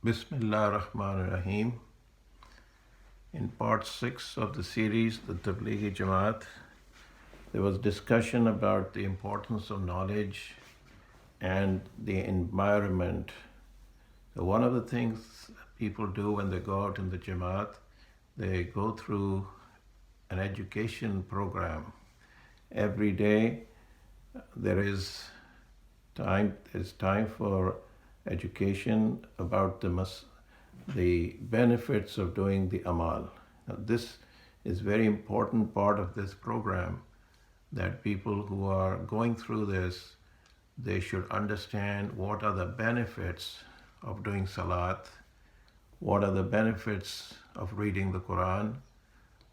Bismillah ar-Rahman ar-Rahim. In part 6 of the series, the Tablighi Jamaat, there was discussion about the importance of knowledge and the environment. So one of the things people do when they go out in the Jamaat, they go through an education program. Every day there is time for education about the benefits of doing the amal. Now, this is very important part of this program, that people who are going through this, they should understand what are the benefits of doing salat, what are the benefits of reading the Quran,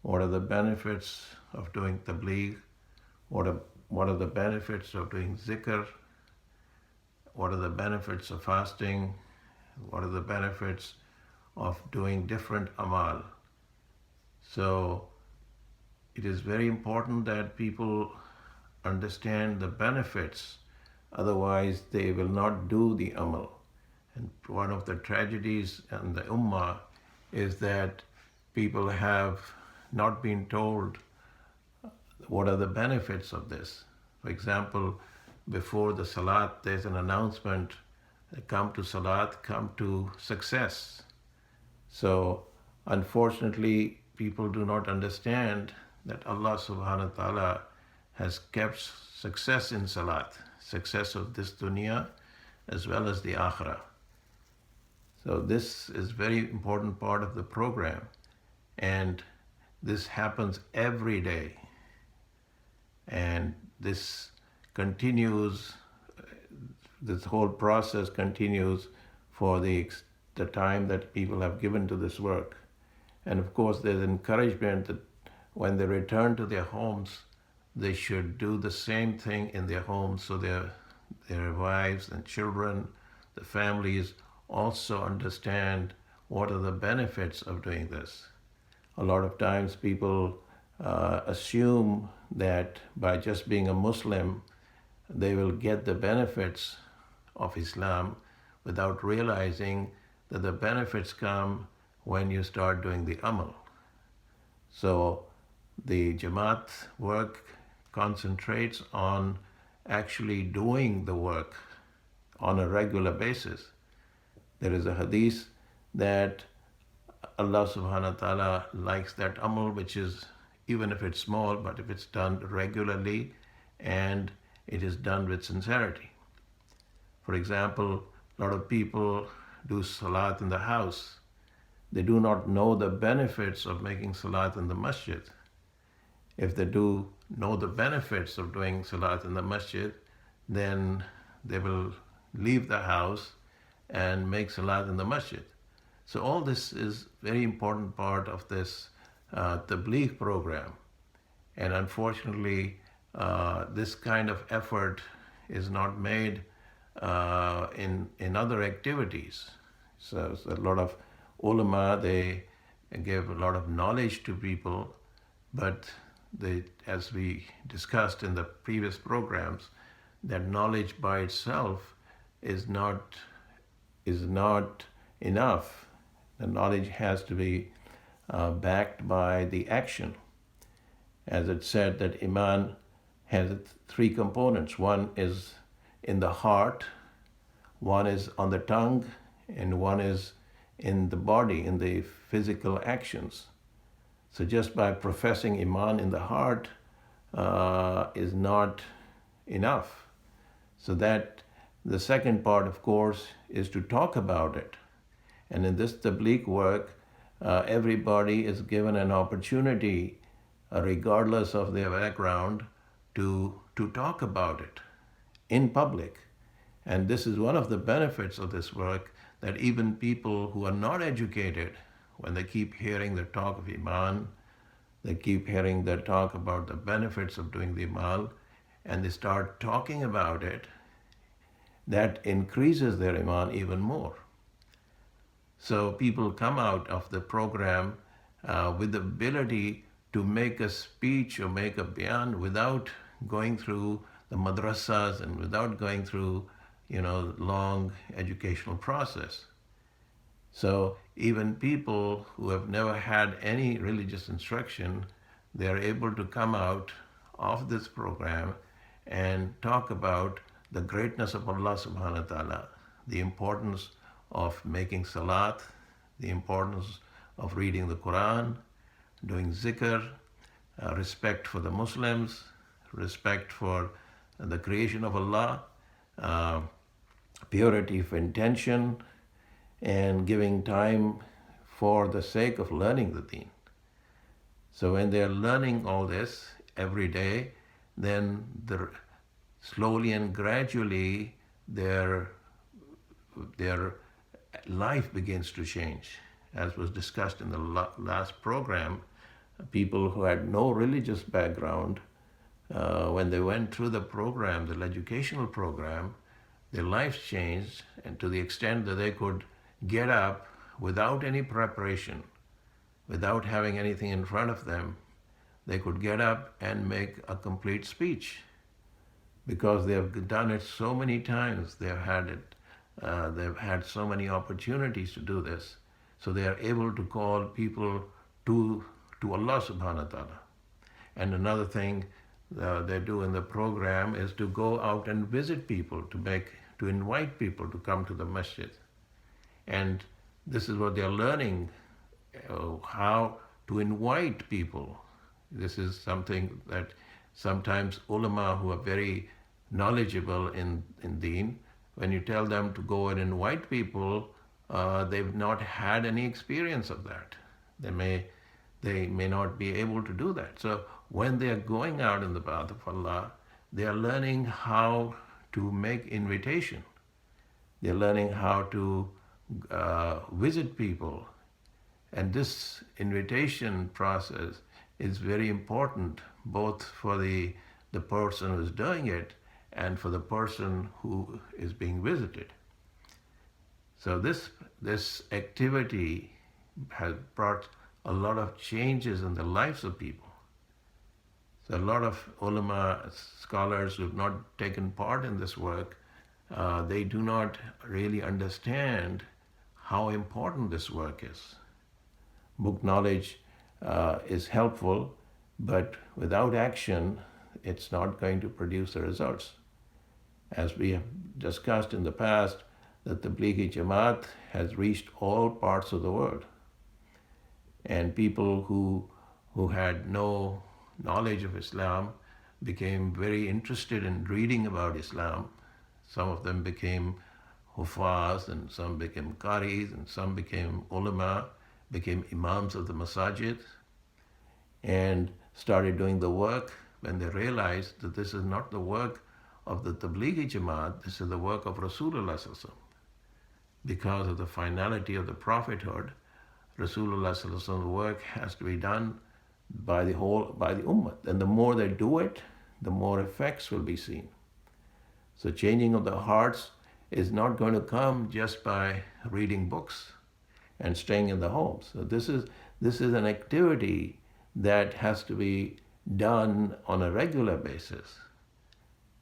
what are the benefits of doing tabligh, what are the benefits of doing zikr, what are the benefits of fasting, what are the benefits of doing different amal. So it is very important that people understand the benefits, otherwise they will not do the amal. And one of the tragedies in the ummah is that people have not been told what are the benefits of this. For example, before the salat, there's an announcement, come to salat, come to success. So unfortunately, people do not understand that Allah subhanahu wa ta'ala has kept success in salat, success of this dunya as well as the akhirah. So this is very important part of the program, and this happens every day. And this continues, this whole process continues for the time that people have given to this work. And of course, there's encouragement that when they return to their homes, they should do the same thing in their homes, so their wives and children, the families also understand what are the benefits of doing this. A lot of times people assume that by just being a Muslim, they will get the benefits of Islam without realizing that the benefits come when you start doing the amal. So the Jamaat work concentrates on actually doing the work on a regular basis. There is a hadith that Allah subhanahu wa ta'ala likes that amal, which is, even if it's small, but if it's done regularly and it is done with sincerity. For example, a lot of people do salat in the house. They do not know the benefits of making salat in the masjid. If they do know the benefits of doing salat in the masjid, then they will leave the house and make salat in the masjid. So all this is very important part of this Tabligh program. And unfortunately, this kind of effort is not made in other activities. So a lot of ulama, they give a lot of knowledge to people, but they, as we discussed in the previous programs, that knowledge by itself is not enough. The knowledge has to be backed by the action. As it said, that Iman has three components. One is in the heart, one is on the tongue, and one is in the body, in the physical actions. So just by professing Iman in the heart is not enough. So that the second part, of course, is to talk about it. And in this Tabligh work, everybody is given an opportunity, regardless of their background, to talk about it in public. And this is one of the benefits of this work, that even people who are not educated, when they keep hearing the talk of Iman, they keep hearing the talk about the benefits of doing the Amal, and they start talking about it, that increases their Iman even more. So people come out of the program with the ability to make a speech or make a bayan without going through the madrasas and without going through long educational process. So even people who have never had any religious instruction, they are able to come out of this program and talk about the greatness of Allah subhanahu wa ta'ala, the importance of making salat, the importance of reading the Quran, doing zikr, respect for the Muslims, respect for the creation of Allah, uh, purity of intention, and giving time for the sake of learning the deen. So when they're learning all this every day, then slowly and gradually their life begins to change. As was discussed in the last program, people who had no religious background, when they went through the program, the educational program, their lives changed, and to the extent that they could get up without any preparation, without having anything in front of them, they could get up and make a complete speech because they have done it so many times. They've had so many opportunities to do this, so they are able to call people to Allah subhanahu wa ta'ala. And another thing they do in the program is to go out and visit people, to invite people to come to the masjid. And this is what they are learning, how to invite people. This is something that sometimes ulama who are very knowledgeable in deen, when you tell them to go and invite people, they've not had any experience of that. They may not be able to do that. So when they are going out in the path of Allah, they are learning how to make invitation. They're learning how to visit people. And this invitation process is very important both for the person who is doing it and for the person who is being visited. So this activity has brought a lot of changes in the lives of people. So a lot of ulama scholars who have not taken part in this work, they do not really understand how important this work is. Book knowledge is helpful, but without action, it's not going to produce the results. As we have discussed in the past, the Tablighi Jamaat has reached all parts of the world. And people who had no knowledge of Islam became very interested in reading about Islam. Some of them became hufaz, and some became qaris, and some became ulama, became imams of the masajid, and started doing the work when they realized that this is not the work of the Tablighi Jamaat, this is the work of Rasulullah sallallahu alaihi wasallam. Because of the finality of the prophethood, Rasulullah sallallahu alaihi wasallam's work has to be done by the ummah. And the more they do it, the more effects will be seen. So changing of the hearts is not going to come just by reading books and staying in the homes. So this is an activity that has to be done on a regular basis.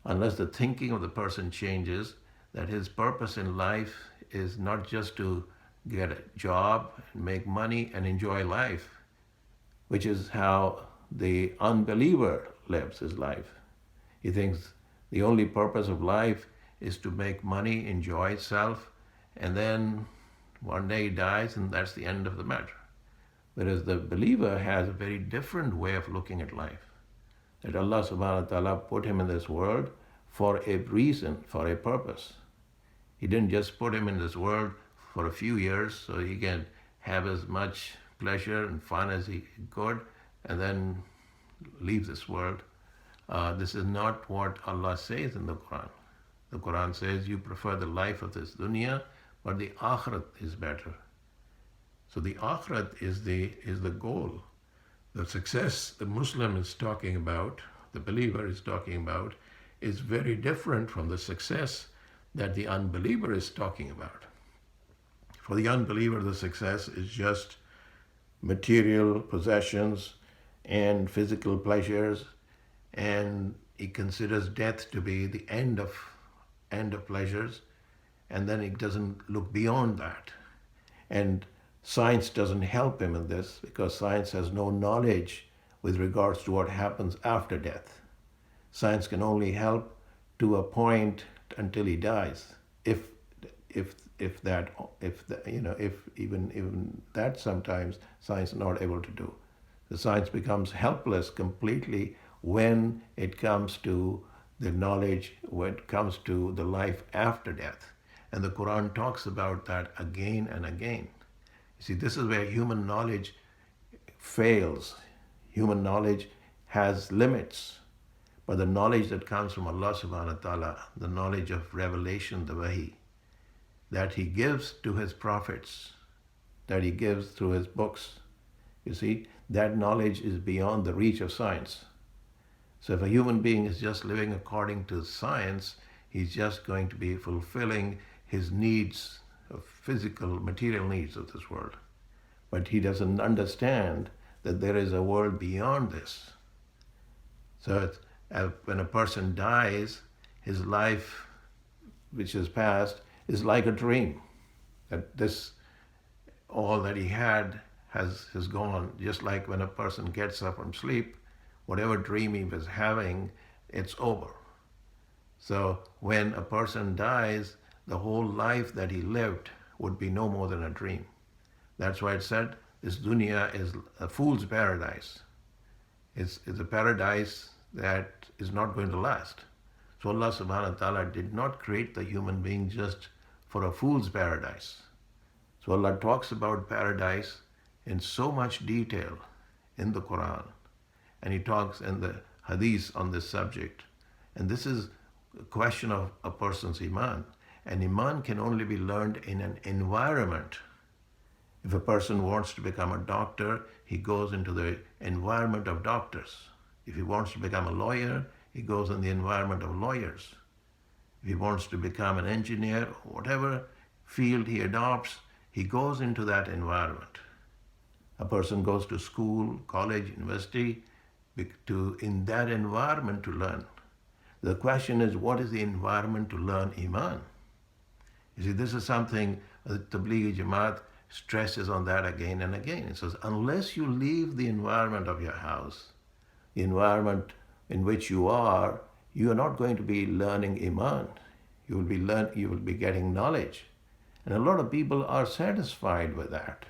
Unless the thinking of the person changes, that his purpose in life is not just to get a job, make money, and enjoy life, which is how the unbeliever lives his life. He thinks the only purpose of life is to make money, enjoy self, and then one day he dies and that's the end of the matter. Whereas the believer has a very different way of looking at life. That Allah subhanahu wa ta'ala put him in this world for a reason, for a purpose. He didn't just put him in this world for a few years so he can have as much pleasure and fun as he could and then leave this world. This is not what Allah says in the Quran. The Quran says you prefer the life of this dunya, but the akhirat is better. So the akhirat is the goal. The success the Muslim is talking about, the believer is talking about, is very different from the success that the unbeliever is talking about. For the unbeliever, the success is just material possessions and physical pleasures, and he considers death to be the end of pleasures, and then he doesn't look beyond that. And science doesn't help him in this because science has no knowledge with regards to what happens after death. Science can only help to a point until he dies. If that if the, you know if even that sometimes science is not able to do. The science becomes helpless completely when it comes to the knowledge, when it comes to the life after death. And the Quran talks about that again and again. You see, this is where human knowledge fails. Human knowledge has limits. But the knowledge that comes from Allah subhanahu wa ta'ala, the knowledge of revelation, the wahi, that He gives to His prophets, that He gives through His books, you see, that knowledge is beyond the reach of science. So if a human being is just living according to science, he's just going to be fulfilling his needs, of physical, material needs of this world. But he doesn't understand that there is a world beyond this. So when a person dies, his life, which is past, is like a dream. That this, all that he had has gone. Just like when a person gets up from sleep, whatever dream he was having, it's over. So when a person dies, the whole life that he lived would be no more than a dream. That's why it said this dunya is a fool's paradise. It's a paradise that is not going to last. So Allah subhanahu wa ta'ala did not create the human being just for a fool's paradise. So Allah talks about paradise in so much detail in the Quran. And He talks in the hadith on this subject. And this is a question of a person's iman. And iman can only be learned in an environment. If a person wants to become a doctor, he goes into the environment of doctors. If he wants to become a lawyer, he goes in the environment of lawyers. If he wants to become an engineer, whatever field he adopts, he goes into that environment. A person goes to school, college, university, in that environment to learn. The question is, what is the environment to learn iman? You see, this is something the Tablighi Jamaat stresses on that again and again. It says, unless you leave the environment of your house, the environment in which you are not going to be learning iman. You will be getting knowledge. And a lot of people are satisfied with that.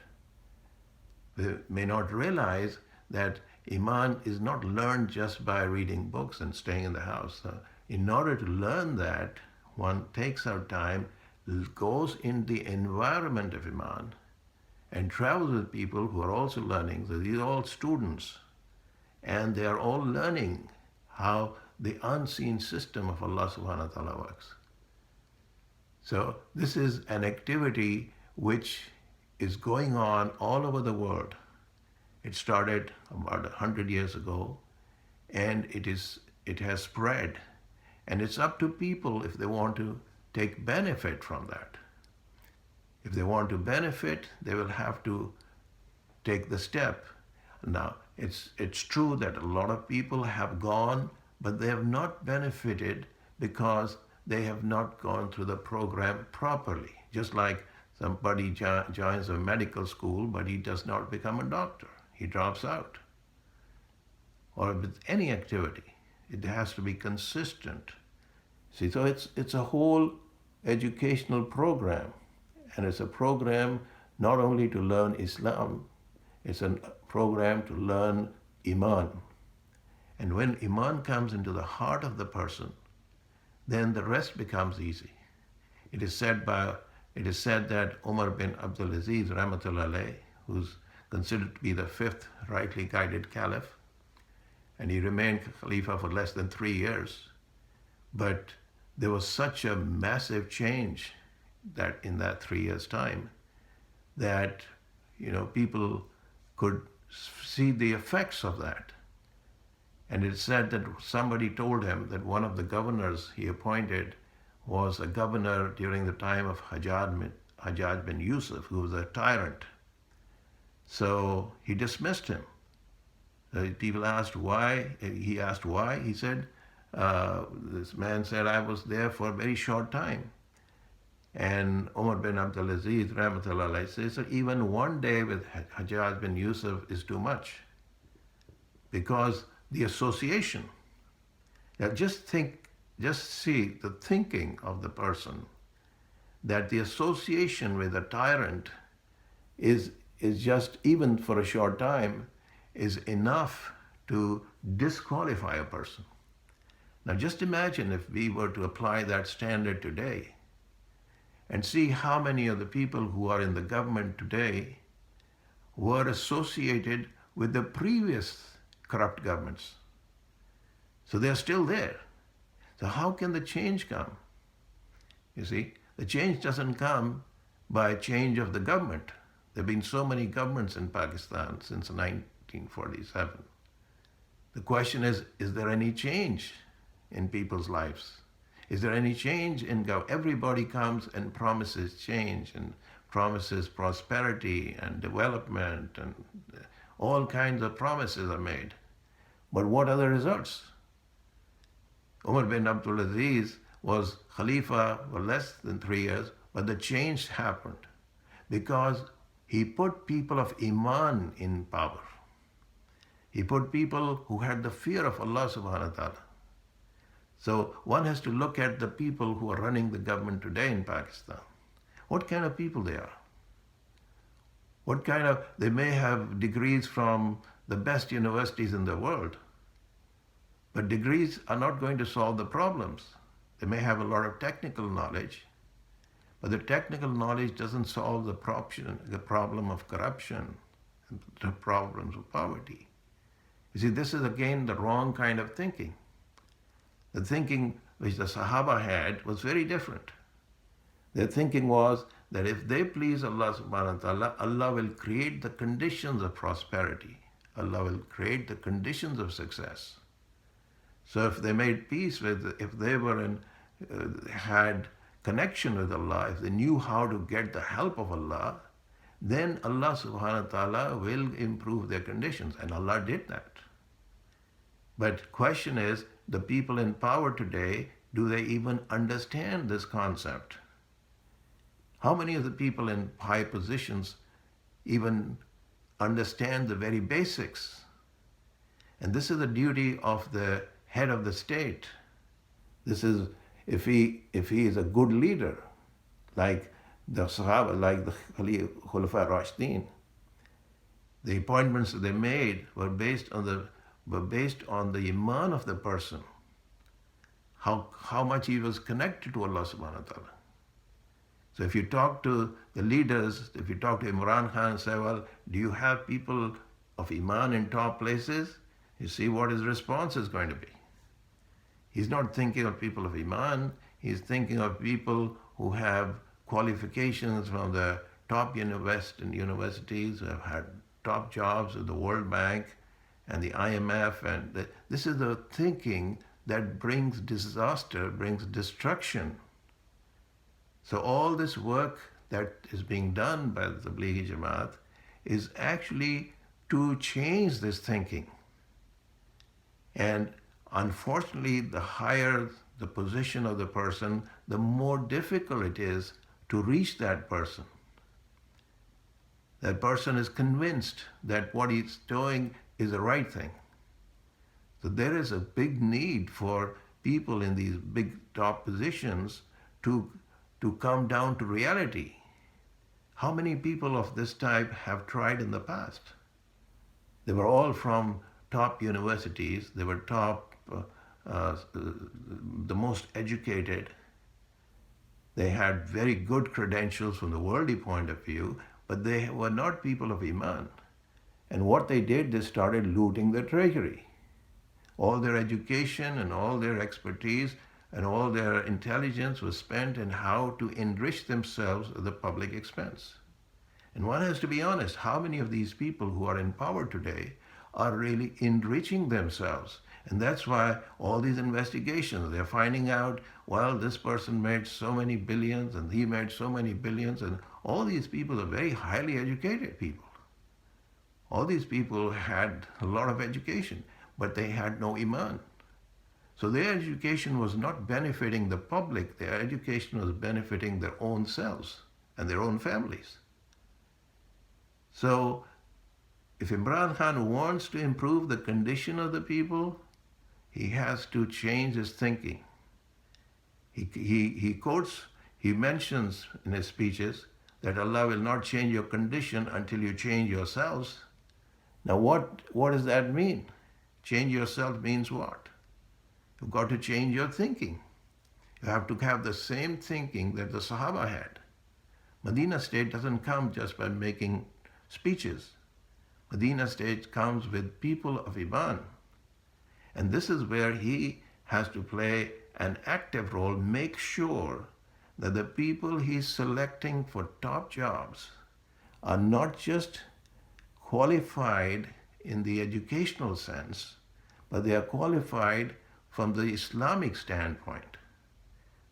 They may not realize that iman is not learned just by reading books and staying in the house. In order to learn that, one takes out time, goes in the environment of iman, and travels with people who are also learning. So these are all students, and they are all learning how the unseen system of Allah subhanahu wa ta'ala works. So this is an activity which is going on all over the world. It started about 100 years ago, and it has spread. And it's up to people if they want to take benefit from that. If they want to benefit, they will have to take the step. Now, it's true that a lot of people have gone, but they have not benefited because they have not gone through the program properly. Just like somebody joins a medical school, but he does not become a doctor. He drops out. Or with any activity, it has to be consistent. See, so it's a whole educational program. And it's a program not only to learn Islam, it's a program to learn Iman. And when Iman comes into the heart of the person, then the rest becomes easy. It is said that Umar bin Abdul Aziz, Rahmatullah alayh, who's considered to be the fifth rightly guided caliph, and he remained Khalifa for less than 3 years. But there was such a massive change that in that 3 years' time, that people could see the effects of that. And it said that somebody told him that one of the governors he appointed was a governor during the time of Hajjaj bin Yusuf, who was a tyrant. So he dismissed him. People asked why. He asked why. He said, this man said, I was there for a very short time. And Umar bin Abdul Aziz, Rahmatullah alayhi, says that even one day with Hajjaj bin Yusuf is too much because the association. Now just see the thinking of the person that the association with a tyrant is just, even for a short time, is enough to disqualify a person. Now just imagine if we were to apply that standard today and see how many of the people who are in the government today were associated with the previous corrupt governments. So they're still there. So how can the change come? You see, the change doesn't come by change of the government. There have been so many governments in Pakistan since 1947. The question is there any change in people's lives? Is there any change in government? Everybody comes and promises change and promises prosperity and development, and all kinds of promises are made. But what are the results? Umar bin Abdul Aziz was Khalifa for less than 3 years, but the change happened because he put people of Iman in power. He put people who had the fear of Allah subhanahu wa ta'ala. So one has to look at the people who are running the government today in Pakistan. What kind of people they are? They may have degrees from the best universities in the world, but degrees are not going to solve the problems. They may have a lot of technical knowledge, but the technical knowledge doesn't solve the problem of corruption, and the problems of poverty. You see, this is again the wrong kind of thinking. The thinking which the Sahaba had was very different. Their thinking was that if they please Allah subhanahu wa ta'ala, Allah will create the conditions of prosperity. Allah will create the conditions of success. So if they made peace if they had connection with Allah, if they knew how to get the help of Allah, then Allah subhanahu wa ta'ala will improve their conditions. And Allah did that. But question is, the people in power today, do they even understand this concept? How many of the people in high positions even understand the very basics? And this is the duty of the head of the state. This is, if he is a good leader, like the Sahaba, like the Khulafa Rashidin, the appointments that they made were based on the iman of the person, how much he was connected to Allah subhanahu wa ta'ala. So if you talk to the leaders, if you talk to Imran Khan and say, well, do you have people of iman in top places? You see what his response is going to be. He's not thinking of people of iman, he's thinking of people who have qualifications from the top universities, who have had top jobs with the World Bank and the IMF. And this is the thinking that brings disaster, brings destruction. So all this work that is being done by the Tablighi Jamaat is actually to change this thinking. And unfortunately, the higher the position of the person, the more difficult it is to reach that person. That person is convinced that what he's doing is the right thing. So there is a big need for people in these big top positions to come down to reality. How many people of this type have tried in the past? They were all from top universities. They were top, the most educated. They had very good credentials from the worldly point of view, but they were not people of Iman. And what they did, they started looting the treasury. All their education and all their expertise and all their intelligence was spent in how to enrich themselves at the public expense. And one has to be honest, how many of these people who are in power today are really enriching themselves? And that's why all these investigations, they're finding out, well, this person made so many billions and he made so many billions, and all these people are very highly educated people. All these people had a lot of education, but they had no iman. So their education was not benefiting the public, their education was benefiting their own selves and their own families. So if Imran Khan wants to improve the condition of the people, he has to change his thinking. He mentions in his speeches that Allah will not change your condition until you change yourselves. Now what does that mean? Change yourself means what? You've got to change your thinking. You have to have the same thinking that the Sahaba had. Medina state doesn't come just by making speeches. Medina state comes with people of Iman. And this is where he has to play an active role, make sure that the people he's selecting for top jobs are not just qualified in the educational sense, but they are qualified from the Islamic standpoint.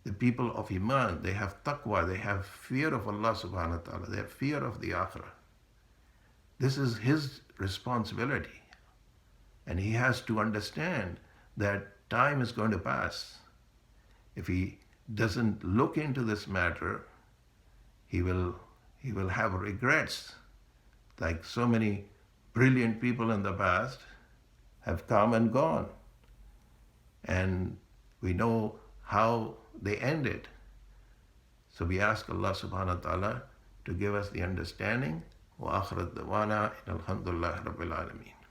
The people of Iman, they have taqwa, they have fear of Allah subhanahu wa ta'ala, they have fear of the akhirah. This is his responsibility. And he has to understand that time is going to pass. If he doesn't look into this matter, he will have regrets, like so many brilliant people in the past have come and gone. And we know how they ended. So we ask Allah subhanahu wa ta'ala to give us the understanding. Wa akhirat dawana alhamdulillah rabbil alameen.